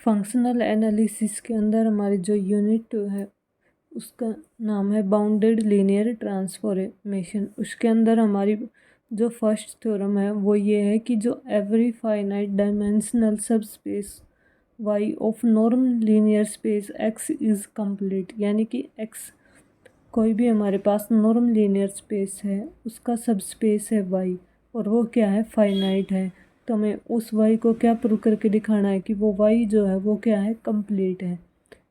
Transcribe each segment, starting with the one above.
Functional analysis के अंदर हमारी जो यूनिट है उसका नाम है बाउंडेड लीनियर ट्रांसफॉर्मेशन। उसके अंदर हमारी जो फर्स्ट थ्योरम है वो ये है कि जो every finite dimensional subspace Y of norm linear space X is complete, यानी कि एक्स कोई भी हमारे पास नॉर्म लीनियर स्पेस है उसका सब स्पेस है वाई और वो क्या है, फाइनाइट है। तो हमें उस वाई को क्या प्रूव करके दिखाना है कि वो वाई जो है वो क्या है, कंप्लीट है।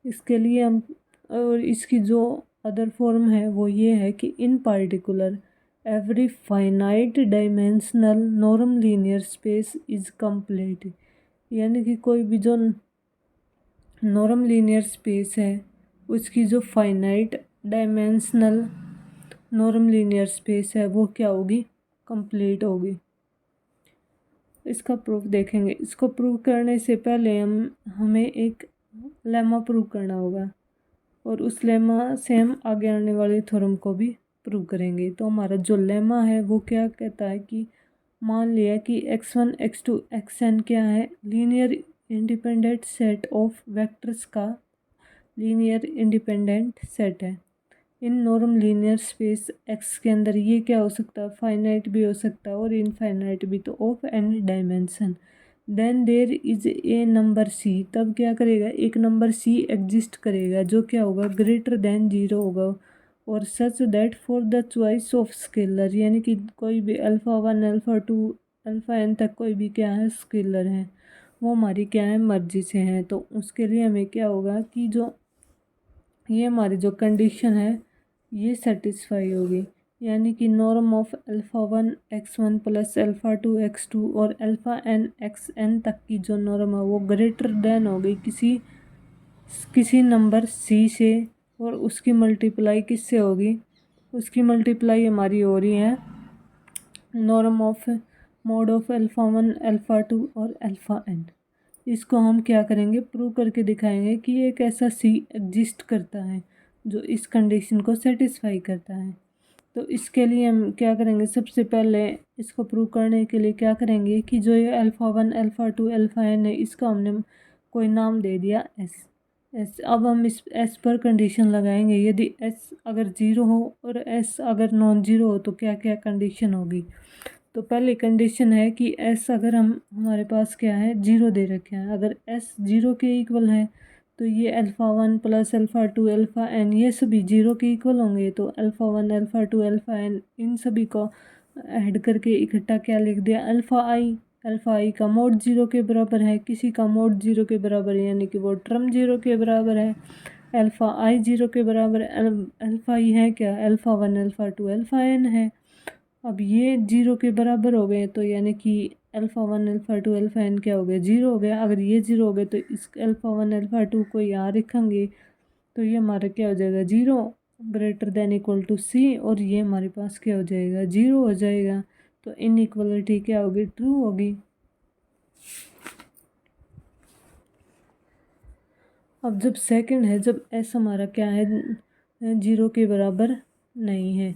इसके लिए हम, और इसकी जो अदर फॉर्म है वो ये है कि इन particular every finite dimensional norm linear space is complete, यानी कि कोई भी जो नॉर्म लीनियर स्पेस है उसकी जो finite dimensional norm linear space है वो क्या होगी, कंप्लीट होगी। इसका प्रूफ देखेंगे। इसको प्रूव करने से पहले हमें एक लेमा प्रूव करना होगा और उस लेमा से हम आगे आने वाले थ्योरम को भी प्रूव करेंगे। तो हमारा जो लेमा है वो क्या कहता है कि मान लिया कि x1 x2 xn क्या है, linear independent set of vectors का लीनियर इंडिपेंडेंट सेट है इन नॉर्म लीनियर स्पेस x के अंदर। ये क्या हो सकता है, फाइनाइट भी हो सकता है और इनफाइनाइट भी, तो of any dimension. Then there is a number c, तब क्या करेगा, एक नंबर c एग्जिस्ट करेगा जो क्या होगा, ग्रेटर देन 0 होगा। और such that for the choice of scalar, यानी कि कोई भी अल्फ़ा 1 अल्फ़ा 2 अल्फ़ा n तक कोई भी क्या है, स्केलर है, वो हमारी क्या है, मर्जी से हैं। तो उसके लिए हमें क्या होगा कि जो ये हमारी जो कंडीशन है ये सेटिस्फाई होगी, यानी कि norm of alpha 1 x1 plus alpha 2 x2 और अल्फ़ा n xn तक की जो नॉर्म है वो ग्रेटर देन होगी किसी नंबर c से, और उसकी मल्टीप्लाई किससे होगी, उसकी मल्टीप्लाई हमारी हो रही है norm of mode of alpha 1 alpha 2 और अल्फ़ा n। इसको हम क्या करेंगे, प्रूव करके दिखाएंगे कि एक ऐसा सी एग्जिस्ट करता है जो इस कंडीशन को सेटिस्फाई करता है। तो इसके लिए हम क्या करेंगे, सबसे पहले इसको प्रूव करने के लिए क्या करेंगे कि जो ये अल्फ़ा 1 अल्फ़ा 2 अल्फ़ा n है इसका हमने कोई नाम दे दिया एस। अब हम इस एस पर कंडीशन लगाएंगे। यदि एस अगर 0 हो और एस अगर नॉन ज़ीरो हो तो क्या क्या कंडीशन होगी। तो पहली कंडीशन है कि एस अगर हमारे पास क्या है, 0 दे रखे हैं, अगर एस 0 के इक्वल है तो ये alpha 1 plus alpha 2 alpha n ये सभी 0 के इक्वल होंगे। तो अल्फ़ा 1 अल्फ़ा 2 अल्फ़ा n इन सभी को ऐड करके इकट्ठा क्या लिख दिया, अल्फ़ा आई का मोड 0 के बराबर है, किसी का मोड 0 के बराबर है यानी कि वो टर्म 0 के बराबर है। अल्फ़ा आई 0 के बराबर, अल्फ़ा आई है क्या, अल्फ़ा 1 अल्फ़ा 2 अल्फ़ा n है। अब ये 0 के बराबर हो गए तो यानी कि अल्फ़ा 1 अल्फ़ा 2 अल्फ़ा n क्या हो गया, 0 हो गया। अगर ये 0 हो गए तो इस अल्फ़ा 1 अल्फ़ा 2 को यहाँ रखेंगे तो ये हमारा क्या हो जाएगा, 0 greater than equal to c, और ये हमारे पास क्या हो जाएगा, 0 हो जाएगा। तो इनइक्वालिटी क्या होगी, ट्रू होगी। अब जब सेकंड है, जब s हमारा क्या है, 0 के बराबर नहीं है,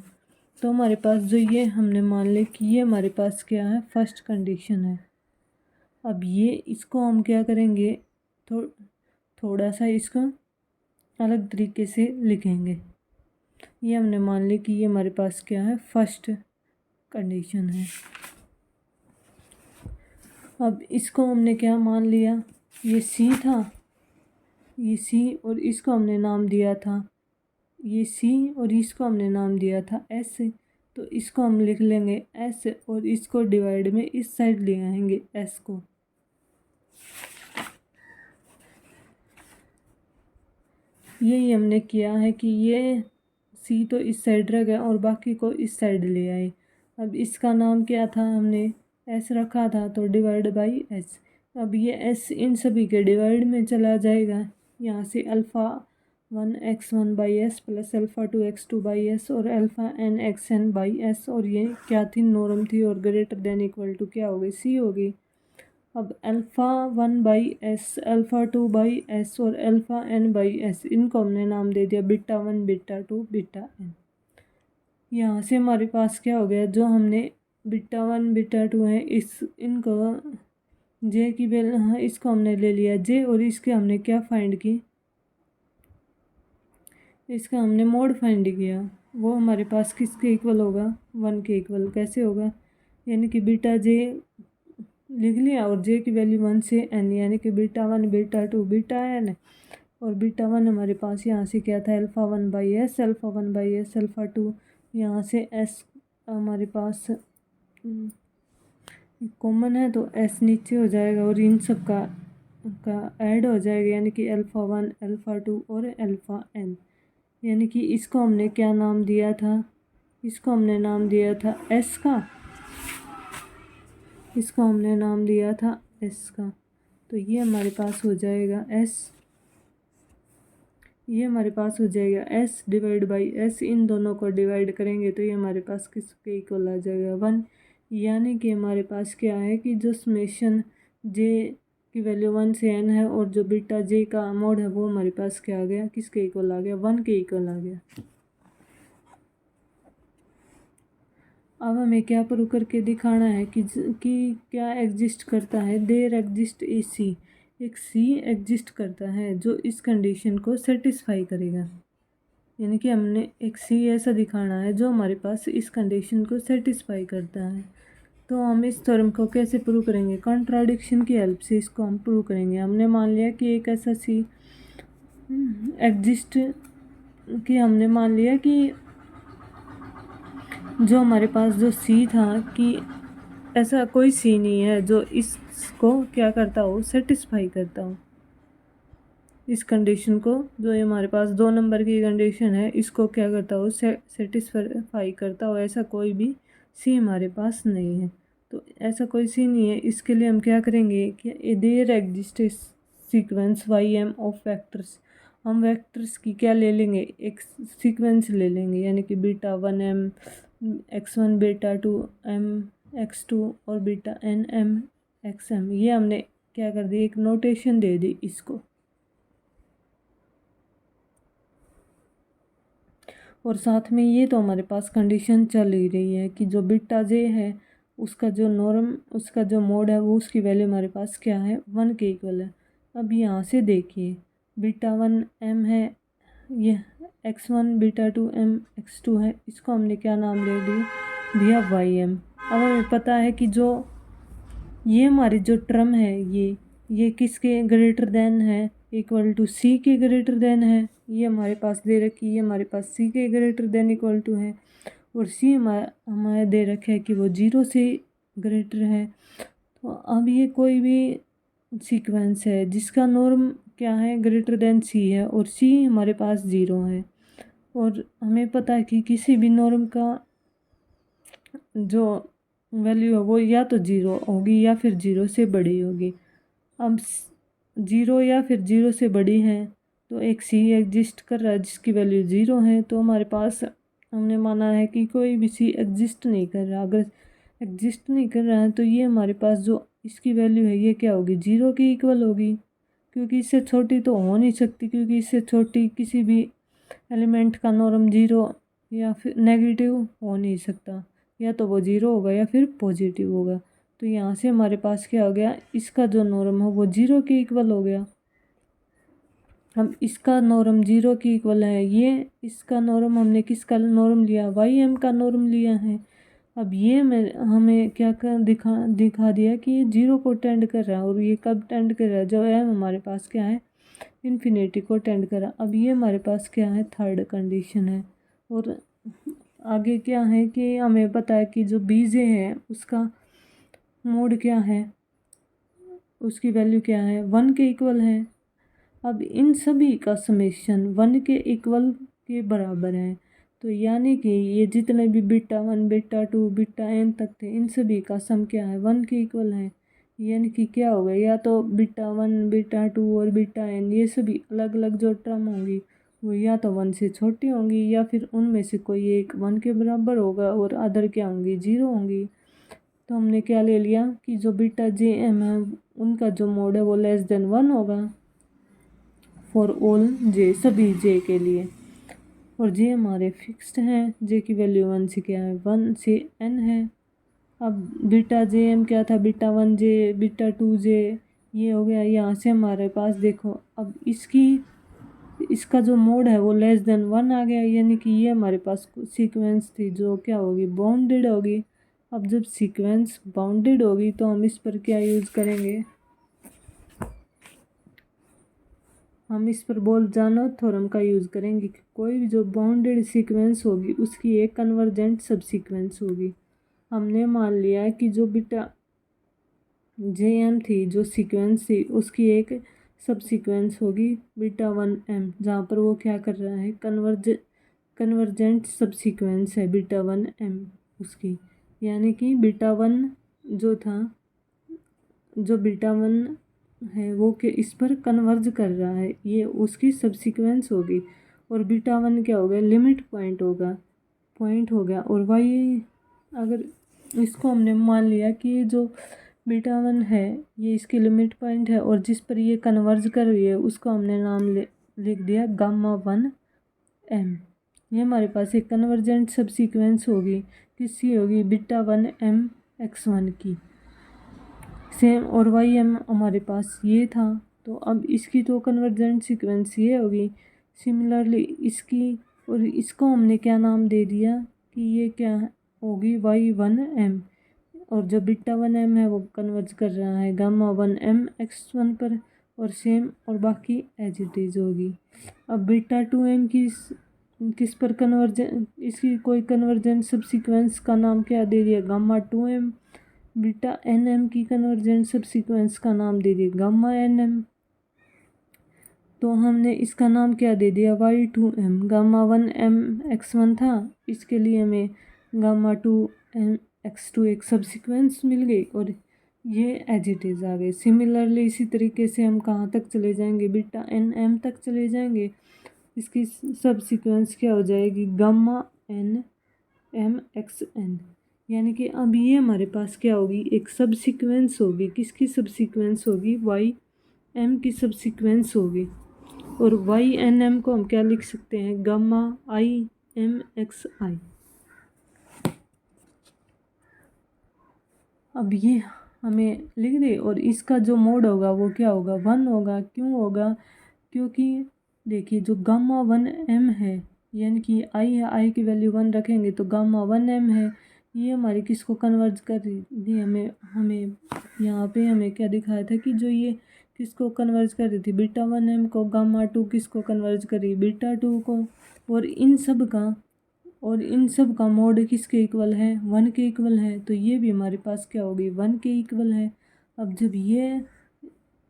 तो हमारे पास जो ये हमने मान लिया कि ये हमारे पास क्या है, फर्स्ट कंडीशन है। अब ये इसको हम क्या करेंगे, थोड़ा सा इसको अलग तरीके से लिखेंगे। ये हमने मान लिया कि ये हमारे पास क्या है, फर्स्ट कंडीशन है। अब इसको हमने क्या मान लिया, ये सी था, ये सी, और इसको हमने नाम दिया था ये सी, और इसको हमने नाम दिया था एस। तो इसको हम लिख लेंगे एस, और इसको डिवाइड में इस साइड ले आएंगे एस को। यही हमने किया है कि ये सी तो इस साइड रह गया और बाकी को इस साइड ले आए। अब इसका नाम क्या था, हमने एस रखा था, तो डिवाइड बाई एस। अब ये एस इन सभी के डिवाइड में चला जाएगा, यहाँ से alpha 1 x1 by S plus alpha 2 x2 by S और alpha n xn by S, और ये क्या थी, नॉर्म थी, और ग्रेटर देन इक्वल टू क्या हो गई, सी होगी। अब alpha 1 by S alpha 2 by S और अल्फ़ा n बाई एस, इनको हमने नाम दे दिया बीटा 1 बीटा 2 बीटा n। यहाँ से हमारे पास क्या हो गया, जो हमने बीटा 1 बीटा 2 है इनको जे की वैल्यू, हाँ इसको हमने ले लिया जे, और इसके हमने क्या फाइंड की, इसका हमने मोड फाइंड किया। वो हमारे पास किसके इक्वल होगा, 1 के इक्वल। कैसे होगा, यानी कि बीटा जे लिख लिया और जे की वैल्यू 1 से n, यानी कि बीटा 1 बीटा 2 बीटा n, और बीटा 1 हमारे पास यहाँ से क्या था, alpha 1/s, alpha 1/s, alpha 2 यहाँ से s हमारे पास कॉमन है तो s नीचे हो जाएगा, और इन सब का ऐड हो जाएगा, यानी कि अल्फ़ा 1 अल्फ़ा 2 और अल्फ़ा n। यानी कि इसको हमने क्या नाम दिया था, इसको हमने नाम दिया था s का, इसको हमने नाम दिया था s का। तो ये हमारे पास हो जाएगा s, ये हमारे पास हो जाएगा s डिवाइड बाई s। इन दोनों को डिवाइड करेंगे तो ये हमारे पास किसके इक्वल आ जाएगा, 1। यानी कि हमारे पास क्या है कि जो समेशन j की वैल्यू 1 से n है और जो बीटा j का मोड है वो हमारे पास क्या आ गया, किसके इक्वल आ गया, 1 के इक्वल आ गया। अब हमें क्या प्रूव करके दिखाना है कि क्या एग्जिस्ट करता है, देयर एग्जिस्ट ए सी, एक सी एग्जिस्ट करता है जो इस कंडीशन को सेटिस्फाई करेगा। यानी कि हमने एक सी ऐसा दिखाना है जो हमारे पास इस कंडीशन को सेटिस्फाई करता है। तो हम इस थ्योरम को कैसे प्रूव करेंगे, कॉन्ट्राडिक्शन की हेल्प से इसको हम प्रूव करेंगे। हमने मान लिया कि एक ऐसा सी एग्जिस्ट, कि हमने मान लिया कि जो हमारे पास जो सी था कि ऐसा कोई सी नहीं है जो इसको क्या करता हो, सेटिस्फाई करता हो इस कंडीशन को। जो ये हमारे पास 2 नंबर की कंडीशन है इसको क्या करता हो, सेटिस्फाई करता हो, ऐसा कोई भी सी हमारे पास नहीं है। तो ऐसा कोई सी नहीं है, इसके लिए हम क्या करेंगे कि there exist sequence YM of vectors. हम वेक्टर्स की क्या ले लेंगे, एक सीक्वेंस ले लेंगे, यानी कि beta 1m x1 beta 2m x2 और बीटा nm xm। ये हमने क्या कर दी, एक नोटेशन दे दी इसको। और साथ में ये तो हमारे पास कंडीशन चल ही रही है कि जो बीटा जे है उसका जो नॉर्म, उसका जो मोड है वो उसकी वैल्यू हमारे पास क्या है, 1 के इक्वल है। अब यहाँ से देखिए बीटा 1 m है, ये x1 बीटा 2 m x2 है, इसको हमने क्या नाम ले दिया YM। अब हमें पता है कि जो ये हमारी जो टर्म है ये किसके ग्रेटर देन है, इक्वल टू सी के ग्रेटर देन है। ये हमारे पास दे रखी, ये हमारे पास सी के ग्रेटर देन इक्वल टू है, और सी हमारे दे रखा है कि वो 0 से ग्रेटर है। तो अब ये कोई भी सीक्वेंस है जिसका नॉर्म क्या है, ग्रेटर देन सी है, और सी हमारे पास 0 है, और हमें पता है कि किसी भी नॉर्म का जो वैल्यू है वो या तो 0 होगी या फिर 0 से बड़ी होगी। अब 0 या फिर 0 से बड़ी है तो एक सी एग्जिस्ट कर रहा है जिसकी वैल्यू 0 है, तो हमारे पास हमने माना है कि कोई भी सी एग्जिस्ट नहीं कर रहा। अगर एग्जिस्ट नहीं कर रहा है तो ये हमारे पास जो इसकी वैल्यू है ये क्या होगी, 0 की इक्वल होगी, क्योंकि इससे छोटी तो हो नहीं सकती, क्योंकि इससे छोटी किसी भी एलिमेंट का नॉर्म 0 या फिर नेगेटिव हो नहीं सकता, या तो वो 0 होगा या फिर पॉजिटिव होगा। तो यहाँ से हमारे पास क्या हो गया, इसका जो नॉर्म है वो 0 के इक्वल हो गया। हम इसका नॉर्म 0 की इक्वल है, ये इसका नॉर्म हमने किसका नॉर्म लिया, YM का नॉर्म लिया है। अब ये हमें क्या कर दिखा दिया कि ये 0 को टेंड कर रहा है, और ये कब टेंड कर रहा है, जो M हमारे पास क्या है, इन्फिनिटी को टेंड कर रहा। अब ये हमारे पास क्या है, थर्ड कंडीशन है। और आगे क्या है कि हमें पता है कि जो BJ है उसका मोड क्या है, उसकी वैल्यू क्या है, 1 के इक्वल है। अब इन सभी का समेशन 1 के इक्वल के बराबर है, तो यानी कि ये जितने भी बीटा 1 बीटा 2 बीटा n तक थे इन सभी का सम क्या है, 1 के इक्वल है। यानी कि क्या होगा, या तो बीटा 1 बीटा 2 और बीटा n ये सभी अलग अलग जो टर्म होंगी वो या तो 1 से छोटी होंगी, या फिर उनमें से कोई एक 1 के बराबर होगा और अदर क्या होंगी, 0 होंगी। तो हमने क्या ले लिया कि जो बीटा JM है उनका जो मोड है वो लेस देन 1 होगा फॉर ऑल जे, सभी जे के लिए। और जे हमारे फिक्स्ड हैं, जे की वैल्यू 1 से क्या है, 1 से n है। अब बीटा जे एम क्या था, बीटा 1J, बीटा 2J, ये हो गया। यहाँ से हमारे पास देखो अब इसका जो मोड है वो <1 आ गया, यानी कि ये हमारे पास सीक्वेंस थी जो क्या होगी, बाउंडेड होगी। अब जब सीक्वेंस बाउंडेड होगी तो हम इस पर क्या यूज़ करेंगे, हम इस पर बोल्ट्ज़मान थ्योरम का यूज़ करेंगे कि कोई भी जो बाउंडेड सीक्वेंस होगी उसकी एक कन्वर्जेंट सब सीक्वेंस होगी। हमने मान लिया है कि जो बीटा जे एम थी, जो सीक्वेंस थी, उसकी एक सब सीक्वेंस होगी बीटा 1M, जहाँ पर वो क्या कर रहा है, कन्वर्जेंट सब सीक्वेंस है बीटा 1M उसकी, यानी कि बीटा 1 जो था, जो बीटा 1 है वो के इस पर कन्वर्ज कर रहा है, ये उसकी सब सीक्वेंस होगी। और बीटा 1 क्या होगा, लिमिट पॉइंट हो गया। और वही अगर इसको हमने मान लिया कि ये जो बीटा 1 है ये इसकी लिमिट पॉइंट है और जिस पर ये कन्वर्ज कर रही है उसको हमने नाम लिख दिया गामा 1M। ये हमारे पास एक कन्वर्जेंट सब सीक्वेंस होगी, किसकी होगी, बीटा 1M x1 की। सेम और YM हमारे पास ये था, तो अब इसकी तो कन्वर्जेंट सीक्वेंस ये होगी। सिमिलरली इसकी और इसको हमने क्या नाम दे दिया कि ये क्या होगी, Y1M। और जो बीटा 1M है वो कन्वर्ज कर रहा है गामा 1M x1 पर, और सेम और बाकी एज इट इज़ होगी। अब बीटा 2M की किस पर इसकी कोई कन्वर्जेंट सब सीक्वेंस का नाम क्या दे दिया, गामा 2M। बीटा NM की कन्वर्जेंट सब सीक्वेंस का नाम दे दिया गामा NM। तो हमने इसका नाम क्या दे दिया, Y2M। गामा 1M x1 था, इसके लिए हमें गामा 2M x2 एक सब सीक्वेंस मिल गई और ये एज इट इज़ आ गई। सिमिलरली इसी तरीके से हम कहाँ तक चले जाएंगे, बीटा NM तक चले जाएंगे। इसकी सब सीक्वेंस क्या हो जाएगी, गामा NM xN। यानी कि अब ये हमारे पास क्या होगी, एक सब सीक्वेंस होगी। किसकी सब सीक्वेंस होगी, YM की सब सीक्वेंस होगी। और YNM को हम क्या लिख सकते हैं, गामा IM XI। अब ये हमें लिख दे और इसका जो मोड होगा वो क्या होगा, 1 होगा। क्यों होगा, क्योंकि देखिए जो गामा 1M है, यानी कि आई की वैल्यू 1 रखेंगे तो गामा 1M है, ये हमारी किसको कन्वर्ज कर रही थी, हमें यहाँ पे हमें क्या दिखाया था कि जो ये किसको कन्वर्ज कर रही थी, बीटा 1M को। गामा 2 किसको कन्वर्ज कर रही, बीटा 2 को। और इन सब का मोड किसके इक्वल है, 1 के इक्वल है। तो ये भी हमारे पास क्या होगी, 1 के इक्वल है। अब जब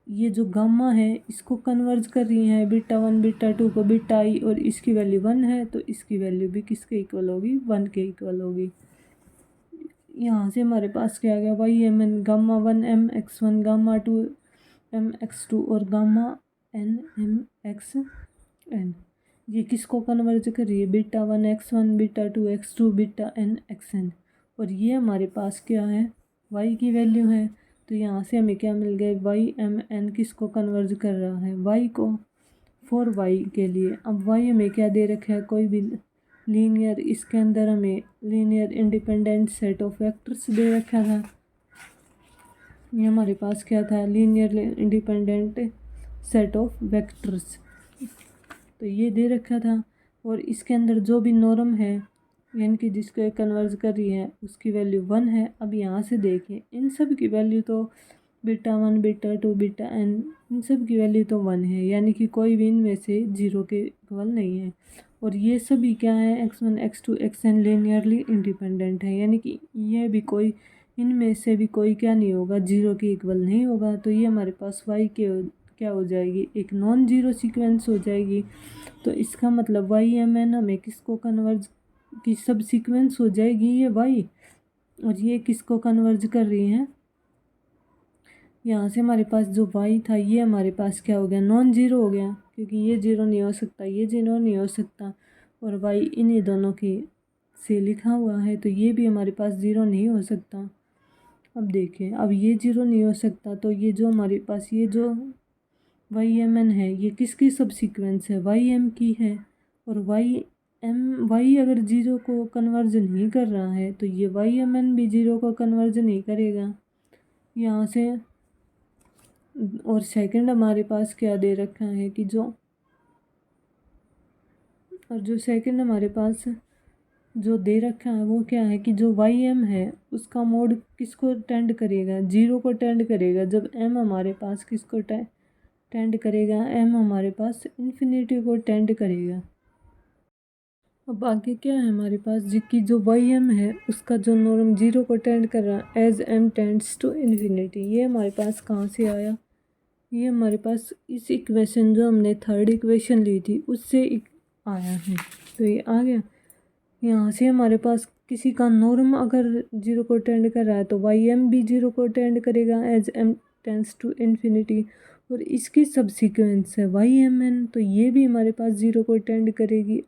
ये जो गामा है इसको कन्वर्ज कर रही है बीटा 1 बीटा 2 को, बीटा I, और इसकी वैल्यू 1 है तो इसकी वैल्यू भी किसके इक्वल होगी, 1 के इक्वल होगी। यहाँ से हमारे पास क्या आ गया, YMN gamma 1M x1, gamma 2M x2 और गामा NM xN। ये किसको कन्वर्ज कर रही है, beta 1 x1, beta 2 x2, beta N xN। और ये हमारे पास क्या है, Y की वैल्यू है। तो यहाँ से हमें क्या मिल गया, YMN किसको कन्वर्ज कर रहा है, Y को, फॉर Y के लिए। अब Y हमें क्या दे रखा है, कोई भी लीनियर, इसके अंदर हमें linear independent set of vectors दे रखा था। ये हमारे पास क्या था, linear independent set of vectors, तो ये दे रखा था। और इसके अंदर जो भी नॉर्म है, यानी कि जिसको एक कन्वर्ज कर रही है, उसकी वैल्यू 1 है। अब यहाँ से देखिए इन सब की वैल्यू तो बीटा 1 बीटा 2 बीटा N, इन सब की वैल्यू तो 1 है, यानी कि कोई भी इनमें से 0 के इक्वल नहीं है। और ये सभी क्या है, x1 x2 xN linearly independent है, यानी कि ये भी कोई इनमें से भी कोई क्या नहीं होगा, 0 के इक्वल नहीं होगा। तो ये हमारे पास Y के क्या हो जाएगी, एक नॉन जीरो सीक्वेंस हो जाएगी। तो इसका मतलब YMN हमें किसको कन्वर्ज की सब सीक्वेंस हो जाएगी ये Y, और ये किसको कन्वर्ज कर रही हैं, यहाँ से हमारे पास जो Y था ये हमारे पास क्या हो गया, नॉन जीरो हो गया, क्योंकि ये जीरो नहीं हो सकता, ये जीरो नहीं हो सकता, और Y इन्हीं दोनों के से लिखा हुआ है, तो ये भी हमारे पास ज़ीरो नहीं हो सकता। अब देखिए, अब ये जीरो नहीं हो सकता, तो ये जो हमारे पास ये जो YMN है ये किसकी सब सीक्वेंस है, YM की है। और Y वाई अगर जीरो को कन्वर्ज नहीं कर रहा है तो ये वाई एम एन भी जीरो को कन्वर्ज नहीं करेगा यहाँ से। और सेकंड हमारे पास क्या दे रखा है कि जो सेकंड हमारे पास जो दे रखा है वो क्या है कि जो वाई एम है उसका मोड किसको टेंड करेगा, जीरो को टेंड करेगा। जब एम हमारे पास किसको टेंड करेगा, एम हमारे पास इन्फिनिटी को टेंड करेगा। अब आगे क्या है हमारे पास कि जो वाई एम है उसका जो नॉर्म जीरो को टेंड कर रहा है as M tends to infinity. ये हमारे पास कहाँ से आया, ये हमारे पास इस इक्वेशन जो हमने थर्ड इक्वेशन ली थी उससे आया है। तो ये आ गया यहाँ से हमारे पास किसी का नॉर्म अगर जीरो को टेंड कर रहा है तो वाई एम भी जीरो को टेंड करेगा as M tends to infinity. और इसकी सब्सिक्वेंस है वाई एम एन, तो ये भी हमारे पास जीरो को टेंड करेगी।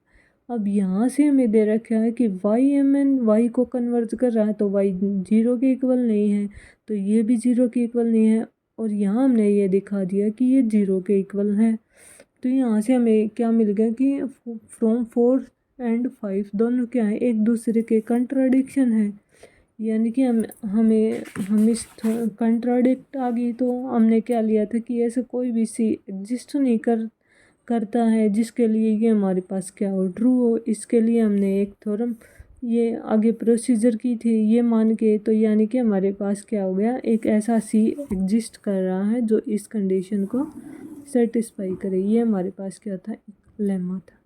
अब यहाँ से हमें दे रखा है कि वाई एम एन वाई को कन्वर्ज कर रहा है तो वाई जीरो के इक्वल नहीं है, तो ये भी जीरो के इक्वल नहीं है। और यहाँ हमने ये दिखा दिया कि ये जीरो के इक्वल है। तो यहाँ से हमें क्या मिल गया कि फ्रॉम 4 एंड 5 दोनों क्या है, एक दूसरे के कंट्राडिक्शन है। यानी कि हम इस कंट्राडिक्ट आ गई तो हमने क्या लिया था कि ऐसा कोई भी सी एग्जिस्ट नहीं करता है जिसके लिए ये हमारे पास क्या हो, ट्रू हो। इसके लिए हमने एक थ्योरम ये आगे प्रोसीजर की थी ये मान के। तो यानी कि हमारे पास क्या हो गया, एक ऐसा सी एग्जिस्ट कर रहा है जो इस कंडीशन को सेटिस्फाई करे। ये हमारे पास क्या था, लेमा था।